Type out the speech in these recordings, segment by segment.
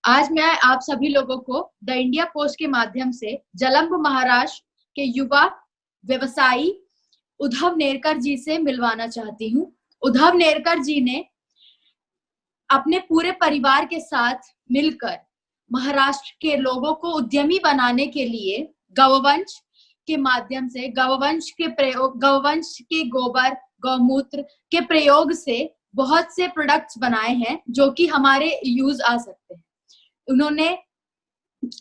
आज मैं आप सभी लोगों को द इंडिया पोस्ट के माध्यम से जलंब महाराष्ट्र के युवा व्यवसायी उद्धव नेरकर जी से मिलवाना चाहती हूँ। उद्धव नेरकर जी ने अपने पूरे परिवार के साथ मिलकर महाराष्ट्र के लोगों को उद्यमी बनाने के लिए गौवंश के माध्यम से गौवंश के गोबर गौमूत्र के प्रयोग से बहुत से प्रोडक्ट्स बनाए हैं जो कि हमारे यूज आ सकते हैं। उन्होंने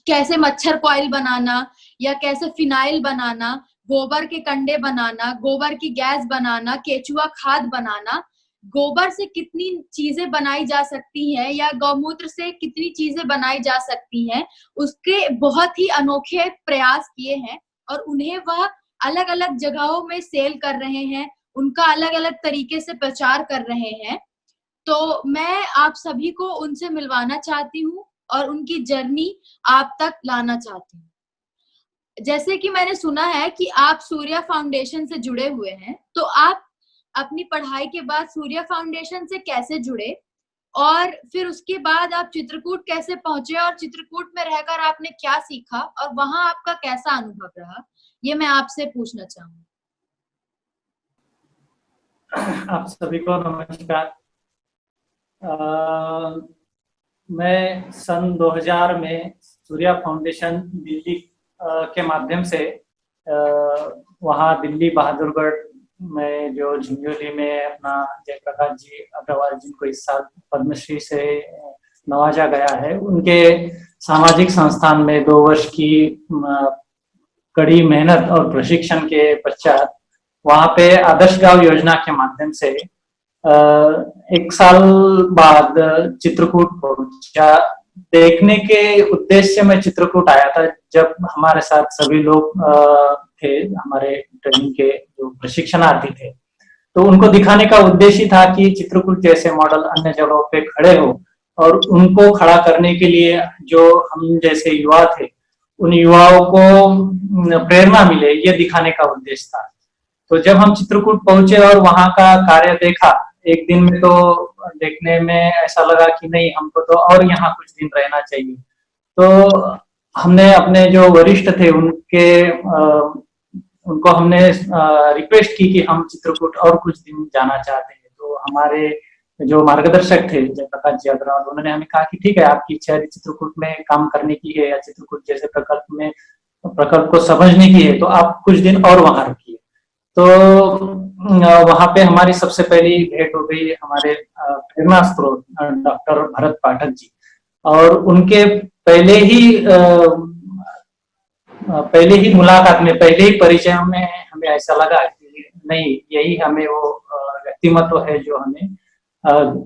कैसे मच्छर कॉइल बनाना या कैसे फिनाइल बनाना, गोबर के कंडे बनाना, गोबर की गैस बनाना, केचुआ खाद बनाना, गोबर से कितनी चीजें बनाई जा सकती हैं या गौमूत्र से कितनी चीजें बनाई जा सकती हैं, उसके बहुत ही अनोखे प्रयास किए हैं और उन्हें वह अलग अलग जगहों में सेल कर रहे हैं, उनका अलग अलग तरीके से प्रचार कर रहे हैं। तो मैं आप सभी को उनसे मिलवाना चाहती हूँ और उनकी जर्नी आप तक लाना चाहती हूँ। जैसे कि मैंने सुना है कि आप सूर्या फाउंडेशन से जुड़े हुए हैं, तो आप अपनी पढ़ाई के बाद सूर्या फाउंडेशन से कैसे जुड़े और फिर उसके बाद आप चित्रकूट कैसे पहुंचे और चित्रकूट में रहकर आपने क्या सीखा और वहां आपका कैसा अनुभव रहा, ये मैं आपसे पूछना चाहूंगी। आप सभी को नमस्कार। मैं सन 2000 में सूर्या फाउंडेशन दिल्ली के माध्यम से वहाँ दिल्ली बहादुरगढ़ में जो झिंझोली में अपना जयप्रकाश जी अग्रवाल जिनको इस साल पद्मश्री से नवाजा गया है, उनके सामाजिक संस्थान में 2 वर्ष की कड़ी मेहनत और प्रशिक्षण के पश्चात वहाँ पे आदर्श गांव योजना के माध्यम से 1 साल बाद चित्रकूट पहुंचा। देखने के उद्देश्य में चित्रकूट आया था जब हमारे साथ सभी लोग थे, हमारे ट्रेनिंग के जो प्रशिक्षणार्थी थे, तो उनको दिखाने का उद्देश्य था कि चित्रकूट जैसे मॉडल अन्य जगहों पे खड़े हो और उनको खड़ा करने के लिए जो हम जैसे युवा थे उन युवाओं को प्रेरणा मिले, ये दिखाने का उद्देश्य था। तो जब हम चित्रकूट पहुंचे और वहां का कार्य देखा, एक दिन में तो देखने में ऐसा लगा कि नहीं, हमको तो और यहाँ कुछ दिन रहना चाहिए। तो हमने अपने जो वरिष्ठ थे उनको हमने रिक्वेस्ट की कि हम चित्रकूट और कुछ दिन जाना चाहते हैं। तो हमारे जो मार्गदर्शक थे जयप्रकाश जी अग्रवाल, उन्होंने हमें कहा कि ठीक है, आपकी इच्छा यदि चित्रकूट में काम करने की है या चित्रकूट जैसे प्रकल्प को समझने की है तो आप कुछ दिन और वहां रुकिए। तो वहां पे हमारी सबसे पहली भेंट हो गई हमारे प्रेरणा स्रोत डॉक्टर भरत पाठक जी, और उनके पहले ही मुलाकात में, पहले ही परिचय में हमें ऐसा लगा कि नहीं, यही हमें वो व्यक्तिमत्व है जो हमें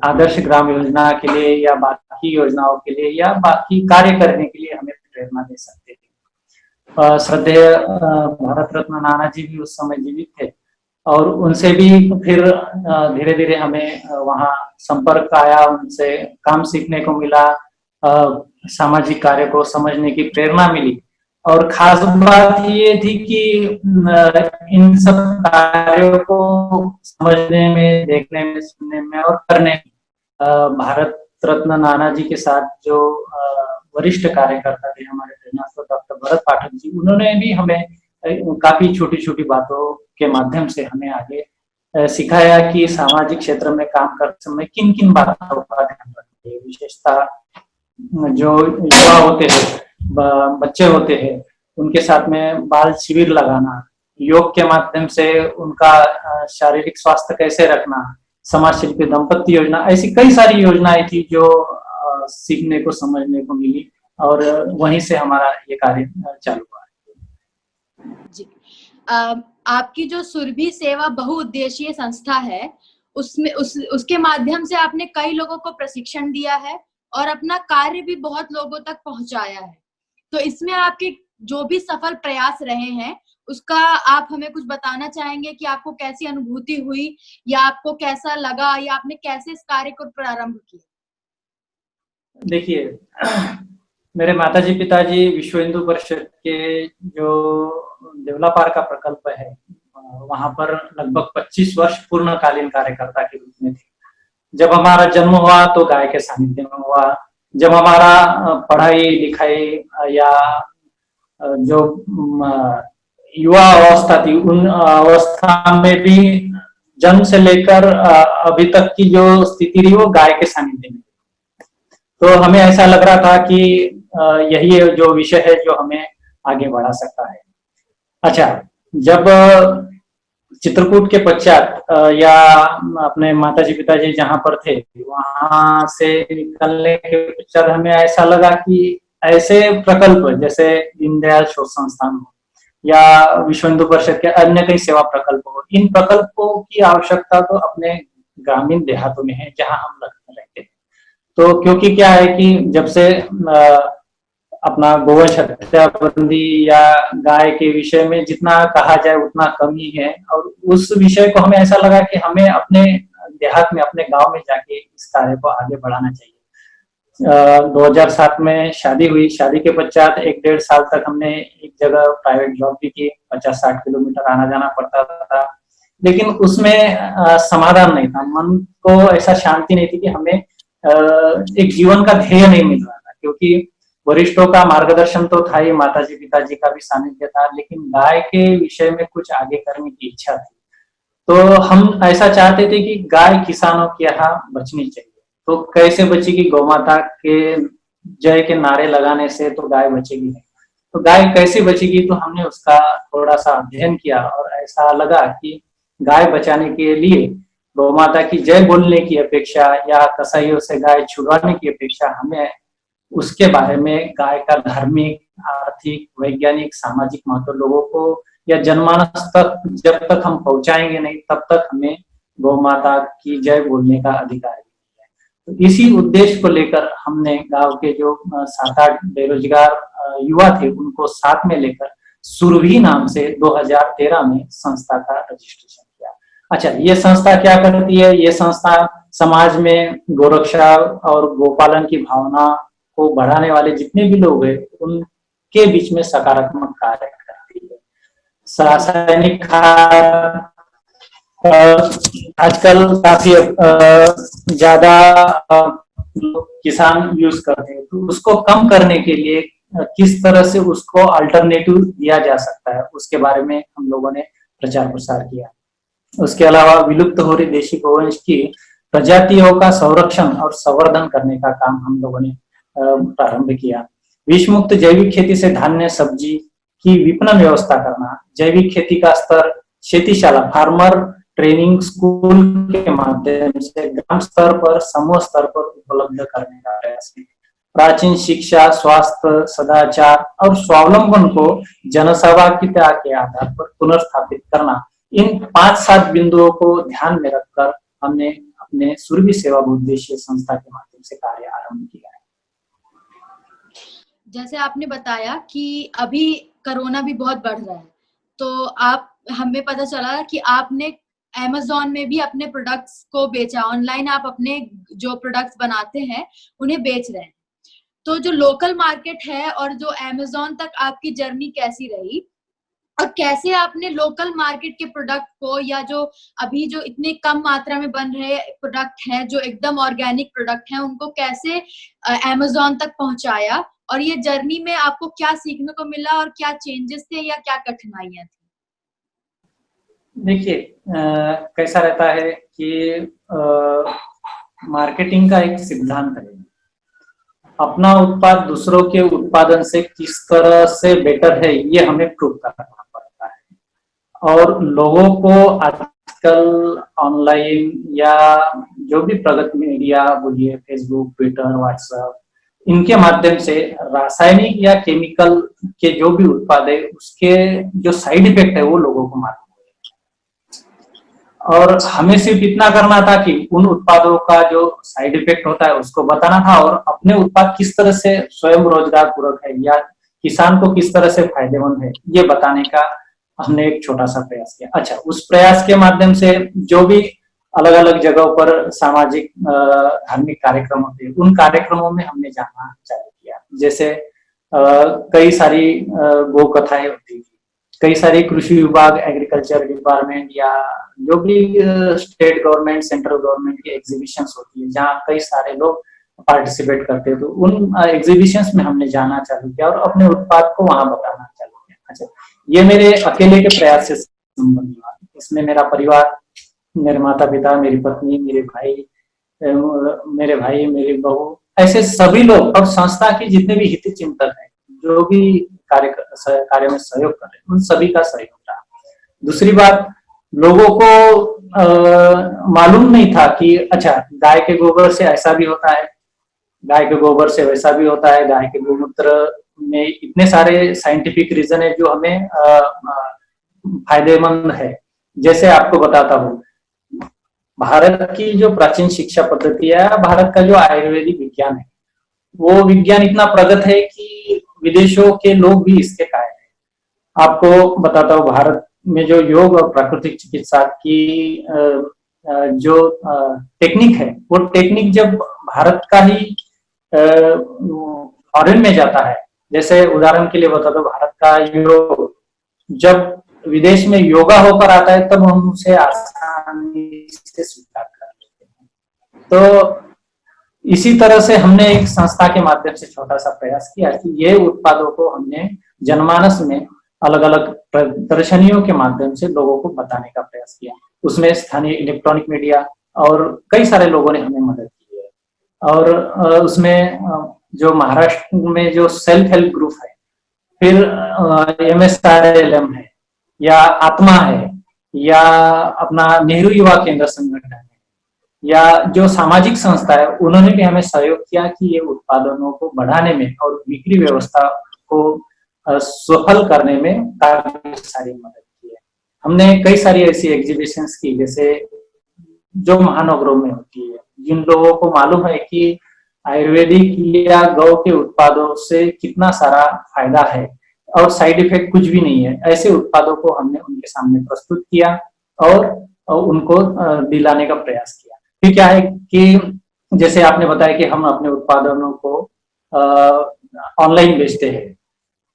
आदर्श ग्राम योजना के लिए या बाकी योजनाओं के लिए या बाकी कार्य करने के लिए हमें प्रेरणा दे सकते थे। श्रद्धेय भारत रत्न नाना जी भी उस समय जीवित थे और उनसे भी फिर धीरे धीरे हमें वहाँ संपर्क आया, उनसे काम सीखने को मिला, सामाजिक कार्य को समझने की प्रेरणा मिली। और खास बात ये थी कि इन सब कार्यों को समझने में, देखने में, सुनने में और करने में भारत रत्न नाना जी के साथ जो वरिष्ठ कार्यकर्ता थे हमारे प्रेरणा डॉक्टर भरत पाठक जी, उन्होंने भी हमें काफी छोटी छोटी बातों के माध्यम से हमें आगे सिखाया कि सामाजिक क्षेत्र में काम करते समय किन किन बातों का ध्यान रखना है। विशेषता जो युवा होते हैं, बच्चे होते हैं, उनके साथ में बाल शिविर लगाना, योग के माध्यम से उनका शारीरिक स्वास्थ्य कैसे रखना, समाज शिल्पी दंपत्ति योजना, ऐसी कई सारी योजनाएं थी जो सीखने को, समझने को मिली और वहीं से हमारा ये कार्य चालू हुआ जी। आपकी जो सुरभि सेवा बहुउद्देशीय संस्था है, उसके माध्यम से आपने कई लोगों को प्रशिक्षण दिया है और अपना कार्य भी बहुत लोगों तक पहुंचाया है। तो इसमें आपके जो भी सफल प्रयास रहे हैं उसका आप हमें कुछ बताना चाहेंगे कि आपको कैसी अनुभूति हुई या आपको कैसा लगा या आपने कैसे इस कार्य को प्रारंभ किया? देखिए, मेरे माताजी पिताजी विश्व हिंदू परिषद के जो देवलापार का प्रकल्प है वहां पर लगभग 25 वर्ष पूर्णकालीन कार्यकर्ता के रूप में थे। जब हमारा जन्म हुआ तो गाय के सानिध्य में हुआ, जब हमारा पढ़ाई लिखाई या जो युवा अवस्था थी, उन अवस्था में भी जन्म से लेकर अभी तक की जो स्थिति रही वो गाय के सानिध्य में। तो हमें ऐसा लग रहा था कि यही जो विषय है जो हमें आगे बढ़ा सकता है। अच्छा, जब चित्रकूट के पश्चात या अपने माताजी पिताजी जहाँ पर थे वहां से निकलने के पश्चात हमें ऐसा लगा कि ऐसे प्रकल्प जैसे दीनदयाल शोध संस्थान हो या विश्व हिंदू परिषद के अन्य कई सेवा प्रकल्प हो, इन प्रकल्पों की आवश्यकता तो अपने ग्रामीण देहातों में है जहाँ हम रहते हैं। तो क्योंकि क्या है कि जब से अपना गोवंश हत्याबंदी या गाय के विषय में जितना कहा जाए उतना कम ही है, और उस विषय को हमें ऐसा लगा कि हमें अपने देहात में अपने गांव में जाके इस कार्य को आगे बढ़ाना चाहिए। 2007 में शादी हुई। शादी के पश्चात 1-1.5 साल तक हमने एक जगह प्राइवेट जॉब भी की। 50-60 किलोमीटर आना जाना पड़ता था, लेकिन उसमें समाधान नहीं था। मन को ऐसा शांति नहीं थी कि हमें एक जीवन का ध्येय नहीं मिल रहा था, क्योंकि वरिष्ठों का मार्गदर्शन तो था ही, माताजी पिताजी का भी सानिध्य था, लेकिन गाय के विषय में कुछ आगे करने की इच्छा थी। तो हम ऐसा चाहते थे कि गाय किसानों के यहाँ बचनी चाहिए। तो कैसे बचेगी? गौ माता के जय के नारे लगाने से तो गाय बचेगी नहीं। तो गाय कैसे बचेगी? तो हमने उसका थोड़ा सा अध्ययन किया और ऐसा लगा कि गाय बचाने के लिए गौ माता की जय बोलने की अपेक्षा या कसाईयों से गाय छुड़वाने की अपेक्षा हमें उसके बारे में गाय का धार्मिक, आर्थिक, वैज्ञानिक, सामाजिक महत्व लोगों को या जनमानस तक जब तक हम पहुंचाएंगे नहीं तब तक हमें गौ माता की जय बोलने का अधिकार है। तो इसी उद्देश्य को लेकर हमने गांव के जो 7-8 बेरोजगार युवा थे उनको साथ में लेकर सुरभि नाम से 2013 में संस्था का रजिस्ट्रेशन किया। अच्छा, ये संस्था क्या करती है? ये संस्था समाज में गोरक्षा और गोपालन की भावना को बढ़ाने वाले जितने भी लोग हैं उनके बीच में सकारात्मक कार्य करती है। रासायनिक खाद आजकल काफी ज्यादा किसान यूज करते हैं, तो उसको कम करने के लिए किस तरह से उसको अल्टरनेटिव दिया जा सकता है उसके बारे में हम लोगों ने प्रचार प्रसार किया। उसके अलावा विलुप्त हो रही देशी गोवंश की प्रजातियों का संरक्षण और संवर्धन करने का काम हम लोगों ने प्रारंभ किया। विष मुक्त जैविक खेती से धान्य सब्जी की विपणन व्यवस्था करना, जैविक खेती का स्तर क्षेत्रीशाला फार्मर ट्रेनिंग स्कूल के माध्यम से ग्राम स्तर पर, समूह स्तर पर उपलब्ध करने का प्रयास है। प्राचीन शिक्षा, स्वास्थ्य, सदाचार और स्वावलंबन को जनसहभागिता के आधार पर पुनर्स्थापित करना, इन 5-7 बिंदुओं को ध्यान में रखकर हमने अपने सुरभि सेवा उद्देश्य संस्था के माध्यम से कार्य आरंभ किया है। जैसे आपने बताया कि अभी कोरोना भी बहुत बढ़ रहा है, तो हमें पता चला कि आपने Amazon में भी अपने प्रोडक्ट्स को बेचा। ऑनलाइन आप अपने जो प्रोडक्ट्स बनाते हैं उन्हें बेच रहे हैं। तो जो लोकल मार्केट है और जो Amazon तक आपकी जर्नी कैसी रही, और कैसे आपने लोकल मार्केट के प्रोडक्ट को या जो अभी जो इतने कम मात्रा में बन रहे प्रोडक्ट हैं जो एकदम ऑर्गेनिक प्रोडक्ट हैं उनको कैसे Amazon तक पहुंचाया, और ये जर्नी में आपको क्या सीखने को मिला और क्या चेंजेस थे या क्या कठिनाइयां थी? देखिए, कैसा रहता है कि मार्केटिंग का एक सिद्धांत है, अपना उत्पाद दूसरों के उत्पादन से किस तरह से बेटर है ये हमें प्रूव करना पड़ता है। और लोगों को आजकल ऑनलाइन या जो भी प्रगत मीडिया बोलिए, फेसबुक, ट्विटर, व्हाट्सएप, इनके माध्यम से रासायनिक या केमिकल के जो भी उत्पाद है उसके जो साइड इफेक्ट है वो लोगों को मालूम है। और हमें सिर्फ इतना करना था कि उन उत्पादों का जो साइड इफेक्ट होता है उसको बताना था और अपने उत्पाद किस तरह से स्वयं रोजगार पूरक है या किसान को किस तरह से फायदेमंद है ये बताने का हमने एक छोटा सा प्रयास किया। अच्छा, उस प्रयास के माध्यम से जो भी अलग अलग जगहों पर सामाजिक धार्मिक कार्यक्रम होते हैं उन कार्यक्रमों में हमने जाना चालू किया। जैसे कई सारी गो कथाएं होती थी, कई सारी कृषि विभाग, एग्रीकल्चर डिपार्टमेंट या जो भी स्टेट गवर्नमेंट, सेंट्रल गवर्नमेंट की एग्जीबिशंस होती है जहाँ कई सारे लोग पार्टिसिपेट करते, तो उन एग्जीबिशंस में हमने जाना चालू किया और अपने उत्पाद को वहां बताना चालू किया। अच्छा, ये मेरे अकेले के प्रयास से संबंध हुआ। इसमें मेरा परिवार, मेरे माता पिता, मेरी पत्नी, मेरे भाई, मेरी बहू, ऐसे सभी लोग और संस्था के जितने भी हित चिंतक हैं, जो भी कार्य में सहयोग कर रहे हैं, उन सभी का सहयोग रहा। दूसरी बात, लोगों को मालूम नहीं था कि अच्छा, गाय के गोबर से ऐसा भी होता है, गाय के गोबर से वैसा भी होता है, गाय के गोमूत्र में इतने सारे साइंटिफिक रीजन है जो हमें फायदेमंद है। जैसे आपको बताता हूँ, भारत की जो प्राचीन शिक्षा पद्धति है, भारत का जो आयुर्वेदिक विज्ञान है, वो विज्ञान इतना प्रगत है कि विदेशों के लोग भी इसके कायल हैं। आपको बताता हूँ, भारत में जो योग और प्राकृतिक चिकित्सा की जो टेक्निक है, वो टेक्निक जब भारत का ही फॉरेन में जाता है, जैसे उदाहरण के लिए बताता हूँ, भारत का योग जब विदेश में योगा होकर आता है, तब हम उसे आसानी से स्वीकार कर लेते हैं। तो इसी तरह से हमने एक संस्था के माध्यम से छोटा सा प्रयास किया कि ये उत्पादों को हमने जनमानस में अलग अलग प्रदर्शनियों के माध्यम से लोगों को बताने का प्रयास किया। उसमें स्थानीय इलेक्ट्रॉनिक मीडिया और कई सारे लोगों ने हमें मदद की है। और उसमें जो महाराष्ट्र में जो सेल्फ हेल्प ग्रुप है, फिर MSRLM है, या आत्मा है, या अपना नेहरू युवा केंद्र संगठन है, या जो सामाजिक संस्था है, उन्होंने भी हमें सहयोग किया कि ये उत्पादनों को बढ़ाने में और बिक्री व्यवस्था को सफल करने में काफी सारी मदद की है। हमने कई सारी ऐसी एग्जीबिशंस की, जैसे जो महानगरों में होती है, जिन लोगों को मालूम है कि आयुर्वेदिक या गौ के उत्पादों से कितना सारा फायदा है और साइड इफेक्ट कुछ भी नहीं है, ऐसे उत्पादों को हमने उनके सामने प्रस्तुत किया और उनको दिलाने का प्रयास किया। फिर क्या है कि जैसे आपने बताया कि हम अपने उत्पादनों को ऑनलाइन बेचते हैं।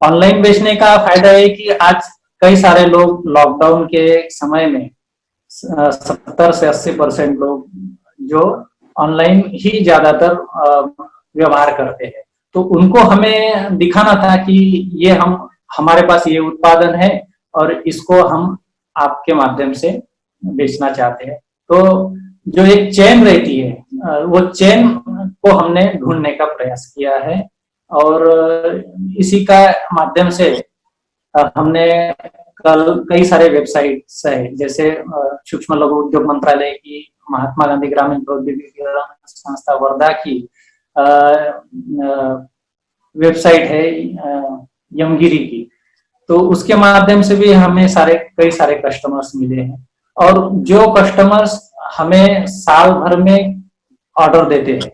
ऑनलाइन बेचने का फायदा है कि आज कई सारे लोग लॉकडाउन के समय में 70 से 80% लोग जो ऑनलाइन ही ज्यादातर व्यवहार करते हैं, तो उनको हमें दिखाना था कि ये हमारे पास ये उत्पादन है और इसको हम आपके माध्यम से बेचना चाहते हैं। तो जो एक चेन रहती है, वो चेन को हमने ढूंढने का प्रयास किया है और इसी का माध्यम से हमने कल कई सारे वेबसाइट्स है, जैसे सूक्ष्म लघु उद्योग मंत्रालय की, महात्मा गांधी ग्रामीण प्रौद्योगिकी संस्था वर्धा की वेबसाइट है यमगिरी की, तो उसके माध्यम से भी हमें कई सारे कस्टमर्स मिले हैं। और जो कस्टमर्स हमें साल भर में ऑर्डर देते हैं,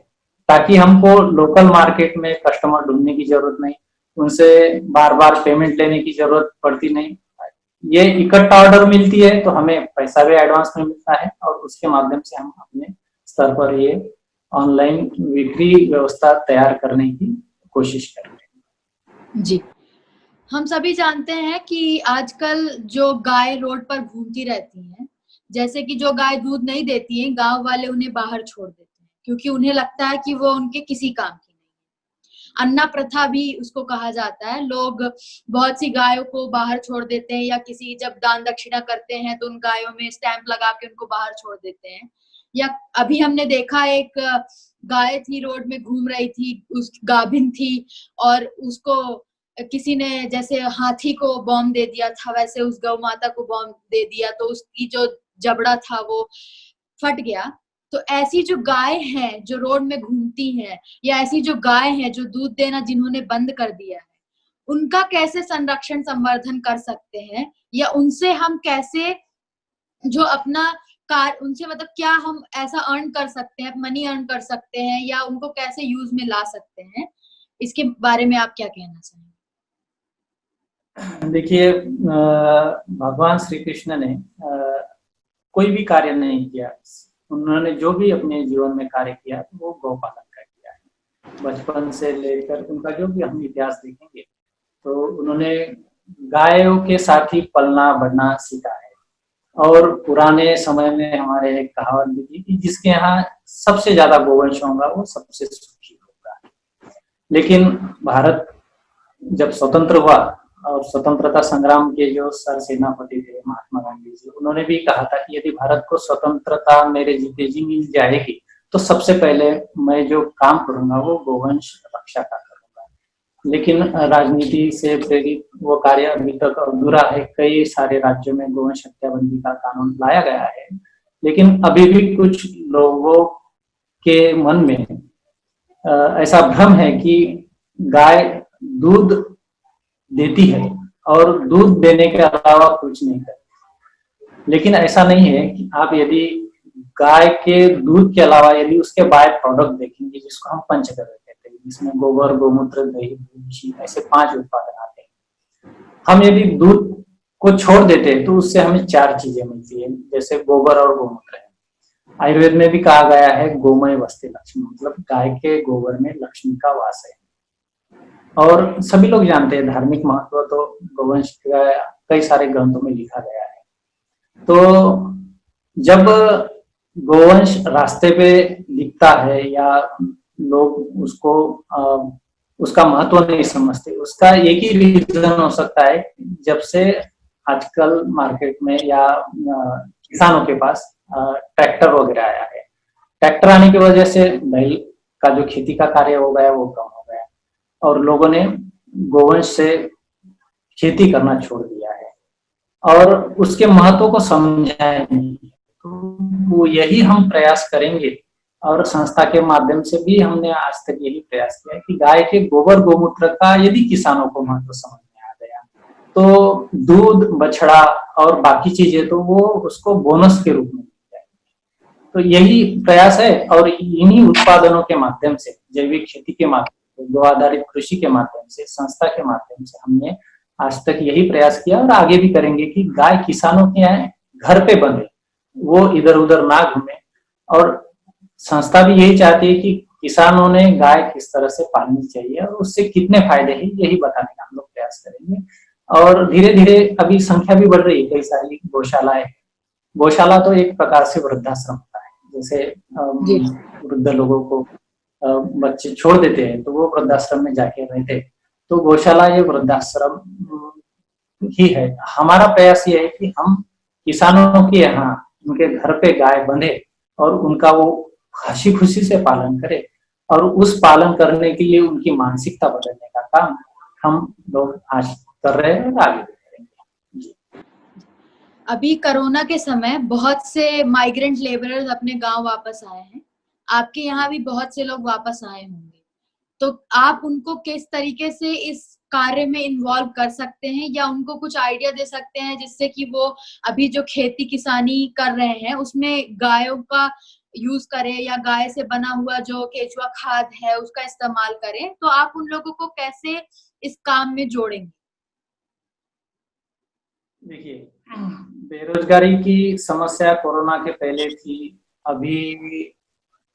ताकि हमको लोकल मार्केट में कस्टमर ढूंढने की जरूरत नहीं, उनसे बार बार पेमेंट लेने की जरूरत पड़ती नहीं, ये इकट्ठा ऑर्डर मिलती है तो हमें पैसा भी एडवांस में मिलता है और उसके माध्यम से हम अपने स्तर पर ये ऑनलाइन बिक्री व्यवस्था तैयार करने की कोशिश कर रहे हैं। जी, हम सभी जानते हैं कि आजकल जो गाय रोड पर घूमती रहती हैं, जैसे कि जो गाय दूध नहीं देती है, गांव वाले उन्हें बाहर छोड़ देते हैं क्योंकि उन्हें लगता है कि वो उनके किसी काम की नहीं है। अन्ना प्रथा भी उसको कहा जाता है। लोग बहुत सी गायों को बाहर छोड़ देते हैं, या किसी जब दान दक्षिणा करते हैं तो उन गायों में स्टैंप लगा के उनको बाहर छोड़ देते हैं। या अभी हमने देखा एक गाय थी, रोड में घूम रही थी, उस गाभिन थी और उसको किसी ने जैसे हाथी को बॉम्ब दे दिया था, वैसे उस गौ माता को बॉम्ब दे दिया, तो उसकी जो जबड़ा था वो फट गया। तो ऐसी जो गाय हैं जो रोड में घूमती हैं, या ऐसी जो गाय हैं जो दूध देना जिन्होंने बंद कर दिया है, उनका कैसे संरक्षण संवर्धन कर सकते हैं, या उनसे हम कैसे जो अपना उनसे मतलब क्या हम ऐसा अर्न कर सकते हैं, मनी अर्न कर सकते हैं, या उनको कैसे यूज में ला सकते हैं, इसके बारे में आप क्या कहना चाहेंगे? देखिए, भगवान श्री कृष्ण ने कोई भी कार्य नहीं किया, उन्होंने जो भी अपने जीवन में कार्य किया वो गौपालन का किया है। बचपन से लेकर उनका जो भी हम इतिहास देखेंगे तो उन्होंने गायों के साथ ही पलना बढ़ना सीखा है। और पुराने समय में हमारे एक कहावत भी थी कि जिसके यहाँ सबसे ज्यादा गोवंश होगा वो सबसे सुखी होगा। लेकिन भारत जब स्वतंत्र हुआ और स्वतंत्रता संग्राम के जो सर सेनापति थे महात्मा गांधी जी, उन्होंने भी कहा था कि यदि भारत को स्वतंत्रता मेरे जीते जी मिल जाएगी तो सबसे पहले मैं जो काम करूंगा वो गोवंश रक्षा का करूंगा। लेकिन राजनीति से प्रेरित वो कार्य अभी तक अधूरा है। कई सारे राज्यों में गोवंश हत्या बंदी का कानून लाया गया है, लेकिन अभी भी कुछ लोगों के मन में ऐसा भ्रम है कि गाय दूध देती है और दूध देने के अलावा कुछ नहीं करती। लेकिन ऐसा नहीं है कि आप यदि गाय के दूध के अलावा यदि उसके बाय प्रोडक्ट देखेंगे, जिसको हम पंचगव्य कहते हैं, जिसमें गोबर, गोमूत्र, दही, घी, ऐसे 5 उत्पादन आते हैं। हम यदि दूध को छोड़ देते हैं तो उससे हमें 4 चीजें मिलती है, जैसे गोबर और गोमूत्र है। आयुर्वेद में भी कहा गया है गोमय वस्ते लक्ष्मी, मतलब गाय के गोबर में लक्ष्मी का वास है। और सभी लोग जानते हैं धार्मिक महत्व तो गोवंश का कई सारे ग्रंथों में लिखा गया है। तो जब गोवंश रास्ते पे दिखता है या लोग उसको उसका महत्व नहीं समझते, उसका एक ही रीजन हो सकता है, जब से आजकल मार्केट में या किसानों के पास ट्रैक्टर वगैरह आया है। ट्रैक्टर आने की वजह से बैल का जो खेती का कार्य हो गया वो कम हो गया और लोगों ने गोवंश से खेती करना छोड़ दिया है और उसके महत्व को समझा नहीं। तो वो यही हम प्रयास करेंगे और संस्था के माध्यम से भी हमने आज तक यही प्रयास किया है कि गाय के गोबर गोमूत्र का यदि किसानों को महत्व समझ में आ गया तो दूध, बछड़ा और बाकी चीजें तो वो उसको बोनस के रूप में मिल जाएगी। तो यही प्रयास है और इन्हीं उत्पादनों के माध्यम से, जैविक खेती के माध्यम से, गो आधारित कृषि के माध्यम से, संस्था के माध्यम से हमने आज तक यही प्रयास किया और आगे भी करेंगे कि गाय किसानों के यहाँ घर पे बंधे, वो इधर उधर ना घूमे। और संस्था भी यही चाहती है कि किसानों ने गाय किस तरह से पालनी चाहिए और उससे कितने फायदे हैं, यही बताने का हम लोग प्रयास करेंगे। और धीरे धीरे अभी संख्या भी बढ़ रही है, कई सारी गौशालाएं। गौशाला तो एक प्रकार से वृद्धाश्रम होता है, जैसे वृद्ध लोगों को बच्चे छोड़ देते हैं तो वो वृद्धाश्रम में जाके रहते, तो गौशाला ये वृद्धाश्रम ही है। हमारा प्रयास ये है कि हम किसानों के यहाँ उनके घर पे गाय बंधे और उनका वो हंसी खुशी से पालन करे और उस पालन करने के लिए उनकी मानसिकता बदलने का काम हम लोग आज कर रहे हैं और आगे भी करेंगे। अभी कोरोना के समय बहुत से माइग्रेंट लेबरर्स अपने गांव वापस आए हैं, आपके यहाँ भी बहुत से लोग वापस आए होंगे, तो आप उनको किस तरीके से इस कार्य में इन्वॉल्व कर सकते हैं या उनको कुछ आइडिया दे सकते हैं जिससे कि वो अभी जो खेती किसानी कर रहे हैं उसमें गायों का यूज करें या गाय से बना हुआ जो केचुआ खाद है उसका इस्तेमाल करें, तो आप उन लोगों को कैसे इस काम में जोड़ेंगे? देखिए, बेरोजगारी की समस्या कोरोना के पहले थी, अभी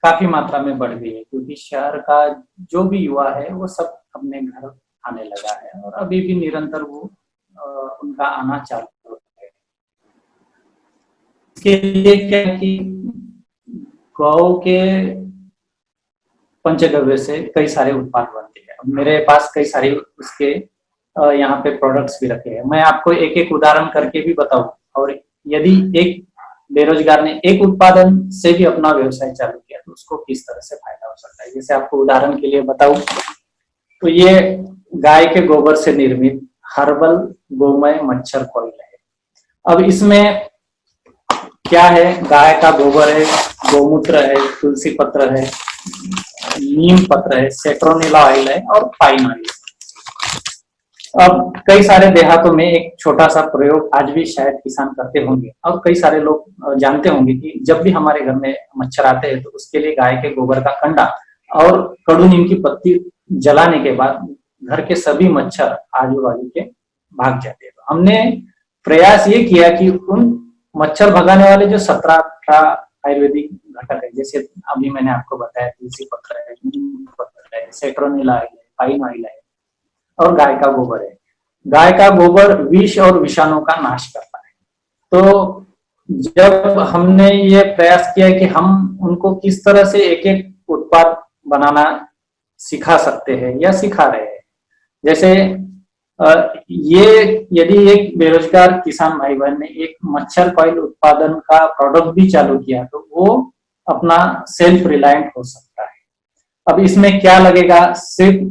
काफी मात्रा में बढ़ गई है क्योंकि शहर का जो भी युवा है वो सब अपने घर आने लगा है और अभी भी निरंतर वो उनका आना चालू है। इसके लिए क्या है कि गौ के पंचगव्य से कई सारे उत्पाद बनते हैं। मेरे पास कई सारे उसके यहाँ पे प्रोडक्ट्स भी रखे हैं, मैं आपको एक एक उदाहरण करके भी बताऊं। और यदि एक बेरोजगार ने एक उत्पादन से भी अपना व्यवसाय चालू किया तो उसको किस तरह से फायदा हो सकता है। जैसे आपको उदाहरण के लिए बताऊं तो ये गाय के गोबर से निर्मित हर्बल गोमय मच्छर कॉइल है। अब इसमें क्या है, गाय का गोबर है, गोमूत्र है, तुलसी पत्र है, नीम पत्र है, सेट्रोनिला ऑयल है और पाइन ऑयल है। अब कई सारे देहातों में एक छोटा सा प्रयोग आज भी शायद किसान करते होंगे और कई सारे लोग जानते होंगे कि जब भी हमारे घर में मच्छर आते हैं तो उसके लिए गाय के गोबर का कंडा और कड़ू नीम की पत्ती जलाने के बाद घर के सभी मच्छर आजू बाजू के भाग जाते हैं। तो हमने प्रयास ये किया कि उन मच्छर भगाने वाले जो 17-18 आयुर्वेदिक घटक है, जैसे अभी मैंने आपको बताया तुलसी पत्र है, नीम पत्र है, सेट्रोनिला ऑयल है, पाइन ऑयल है और गाय का गोबर है। गाय का गोबर विष और विषाणु का नाश करता है। तो जब हमने ये प्रयास किया कि हम उनको किस तरह से एक एक उत्पाद बनाना सिखा सकते हैं या सिखा रहे हैं। जैसे ये यदि एक बेरोजगार किसान भाई बहन ने एक मच्छर कॉइल उत्पादन का प्रोडक्ट भी चालू किया तो वो अपना सेल्फ रिलायंट हो सकता है। अब इसमें क्या लगेगा, सिर्फ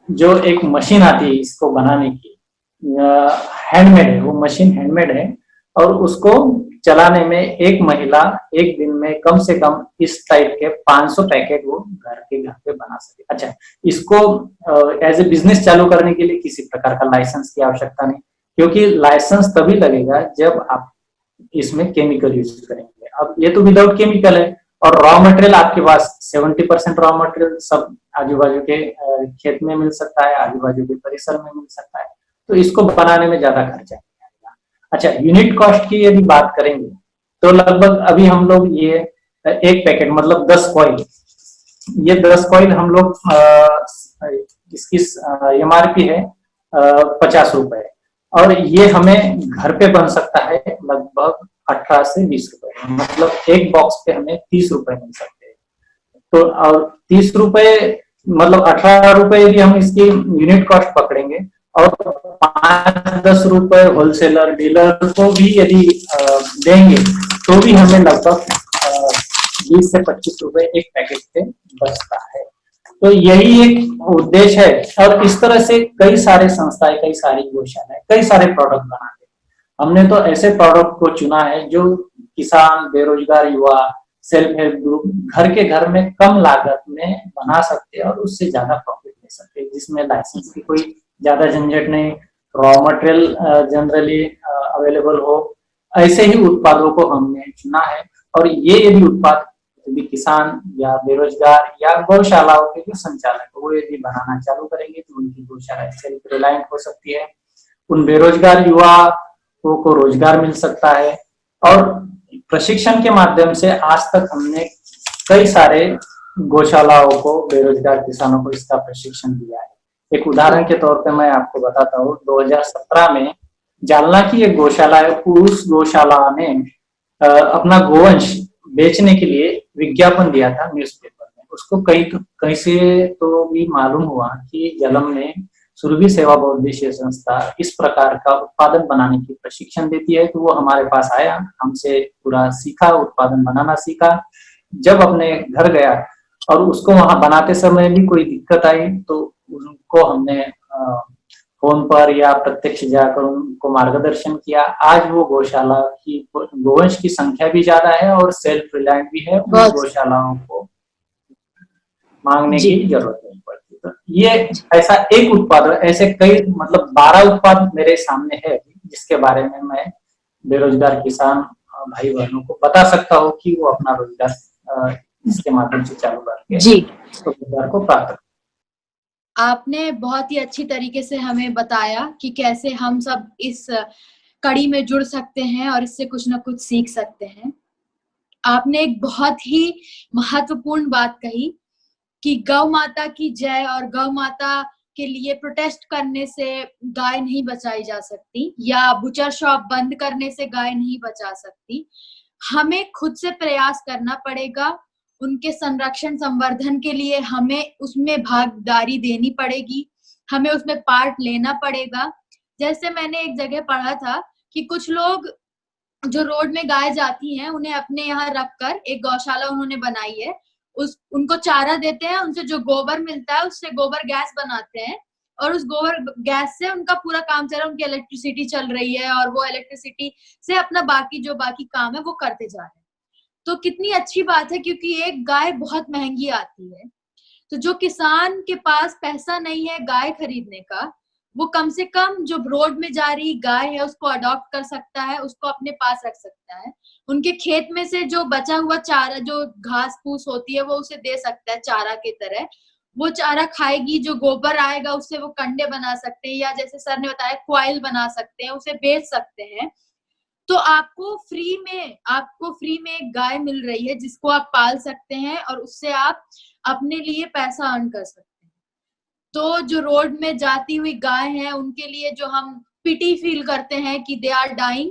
जो एक मशीन आती है इसको बनाने की, हैंडमेड है, वो मशीन हैंडमेड है और उसको चलाने में एक महिला एक दिन में कम से कम इस टाइप के 500 पैकेट वो घर पे बना सके। अच्छा, इसको एज ए बिजनेस चालू करने के लिए किसी प्रकार का लाइसेंस की आवश्यकता नहीं, क्योंकि लाइसेंस तभी लगेगा जब आप इसमें केमिकल यूज करेंगे। अब ये तो विदाउट केमिकल है और रॉ मटेरियल आपके पास 70% रॉ मटेरियल सब आजू बाजू के खेत में मिल सकता है, आजू बाजू के परिसर में मिल सकता है, तो इसको बनाने में ज्यादा खर्चा नहीं आएगा। अच्छा, यूनिट कॉस्ट की यदि बात करेंगे तो लगभग अभी हम लोग ये एक पैकेट मतलब 10 कॉइल, ये 10 कॉइल हम लोग इसकी MRP है 50 रुपए और ये हमें घर पे बन सकता है लगभग 18 से 20 रुपए, मतलब एक बॉक्स पे हमें 30 रुपए मिल सकते हैं। तो और 30 रुपए मतलब 18 रुपए यदि हम इसकी यूनिट कॉस्ट पकड़ेंगे और 5-10 रुपए होलसेलर डीलर को भी यदि देंगे तो भी हमें लगभग 20 से 25 रुपए एक पैकेट से बचता है। तो यही एक उद्देश्य है और इस तरह से कई सारे संस्थाएं, कई सारी गौशालाएं, कई सारे प्रोडक्ट बनाते हैं। हमने तो ऐसे प्रोडक्ट को चुना है जो किसान, बेरोजगार युवा, सेल्फ हेल्प ग्रुप घर के घर में कम लागत में बना सकते हैं और उससे ज्यादा प्रॉफिट ले सकते हैं, जिसमें लाइसेंस की कोई ज्यादा झंझट नहीं, रॉ मटेरियल जनरली अवेलेबल हो। ऐसे ही उत्पादों को हमने चुना है और ये यदि उत्पाद यदि किसान या बेरोजगार या गौशालाओं के जो संचालक वो यदि बनाना चालू करेंगे तो उनकी गौशाला सेल्फ रिलायंट हो सकती है, उन बेरोजगार युवाओं को रोजगार मिल सकता है। और प्रशिक्षण के माध्यम से आज तक हमने कई सारे गौशालाओं को, बेरोजगार किसानों को इसका प्रशिक्षण दिया है। एक उदाहरण के तौर पे मैं आपको बताता हूँ, 2017 में जालना की एक गौशाला है, उस गौशाला ने अपना गोवंश बेचने के लिए विज्ञापन दिया था न्यूज़पेपर में। उसको कहीं से तो भी मालूम हुआ कि जलम ने सुरभि सेवा बहुउद्देशीय संस्था इस प्रकार का उत्पादन बनाने की प्रशिक्षण देती है, तो वो हमारे पास आया, हमसे पूरा सीखा, उत्पादन बनाना सीखा। जब अपने घर गया और उसको वहां बनाते समय भी कोई दिक्कत आई तो उनको हमने फोन पर या प्रत्यक्ष जाकर उनको मार्गदर्शन किया। आज वो गौशाला की गोवंश की संख्या भी ज्यादा है और सेल्फ रिलायंट भी है, उन गौशालाओं को मांगने की जरूरत नहीं पड़ती। तो ये ऐसा एक उत्पाद, ऐसे कई मतलब 12 उत्पाद मेरे सामने है जिसके बारे में मैं बेरोजगार किसान भाई बहनों को बता सकता हूँ कि वो अपना रोजगार इसके माध्यम से चालू करके रोजगार को प्राप्त। आपने बहुत ही अच्छी तरीके से हमें बताया कि कैसे हम सब इस कड़ी में जुड़ सकते हैं और इससे कुछ ना कुछ सीख सकते हैं। आपने एक बहुत ही महत्वपूर्ण बात कही कि गौ माता की जय और गौ माता के लिए प्रोटेस्ट करने से गाय नहीं बचाई जा सकती या बुचर शॉप बंद करने से गाय नहीं बचा सकती। हमें खुद से प्रयास करना पड़ेगा, उनके संरक्षण संवर्धन के लिए हमें उसमें भागीदारी देनी पड़ेगी, हमें उसमें पार्ट लेना पड़ेगा। जैसे मैंने एक जगह पढ़ा था कि कुछ लोग जो रोड में गाय जाती हैं उन्हें अपने यहाँ रखकर एक गौशाला उन्होंने बनाई है, उनको चारा देते हैं, उनसे जो गोबर मिलता है उससे गोबर गैस बनाते हैं और उस गोबर गैस से उनका पूरा काम चल रहा है, उनकी इलेक्ट्रिसिटी चल रही है और वो इलेक्ट्रिसिटी से अपना बाकी काम है वो करते जा रहे हैं। तो कितनी अच्छी बात है, क्योंकि एक गाय बहुत महंगी आती है। तो जो किसान के पास पैसा नहीं है गाय खरीदने का, वो कम से कम जो रोड में जा रही गाय है उसको अडॉप्ट कर सकता है, उसको अपने पास रख सकता है। उनके खेत में से जो बचा हुआ चारा, जो घास फूस होती है, वो उसे दे सकता है चारा की तरह। वो चारा खाएगी, जो गोबर आएगा उससे वो कंडे बना सकते हैं या जैसे सर ने बताया क्वाइल बना सकते हैं, उसे बेच सकते हैं। तो आपको फ्री में एक गाय मिल रही है जिसको आप पाल सकते हैं और उससे आप अपने लिए पैसा अर्न कर सकते हैं। तो जो रोड में जाती हुई गाय है उनके लिए जो हम पिटी फील करते हैं कि they are dying,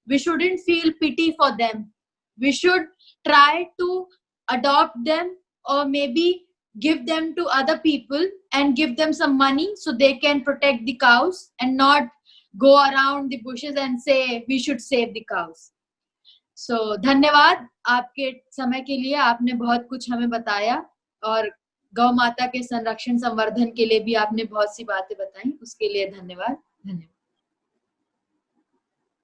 we shouldn't feel pity for them. We should try to adopt them, or maybe give them to other people and give them some money so they can protect the cows, and not go around the bushes and say we should save the cows. So धन्यवाद आपके समय के लिए, आपने बहुत कुछ हमें बताया, और गौ माता के संरक्षण संवर्धन के लिए भी आपने बहुत सी बातें बताई, उसके लिए धन्यवाद।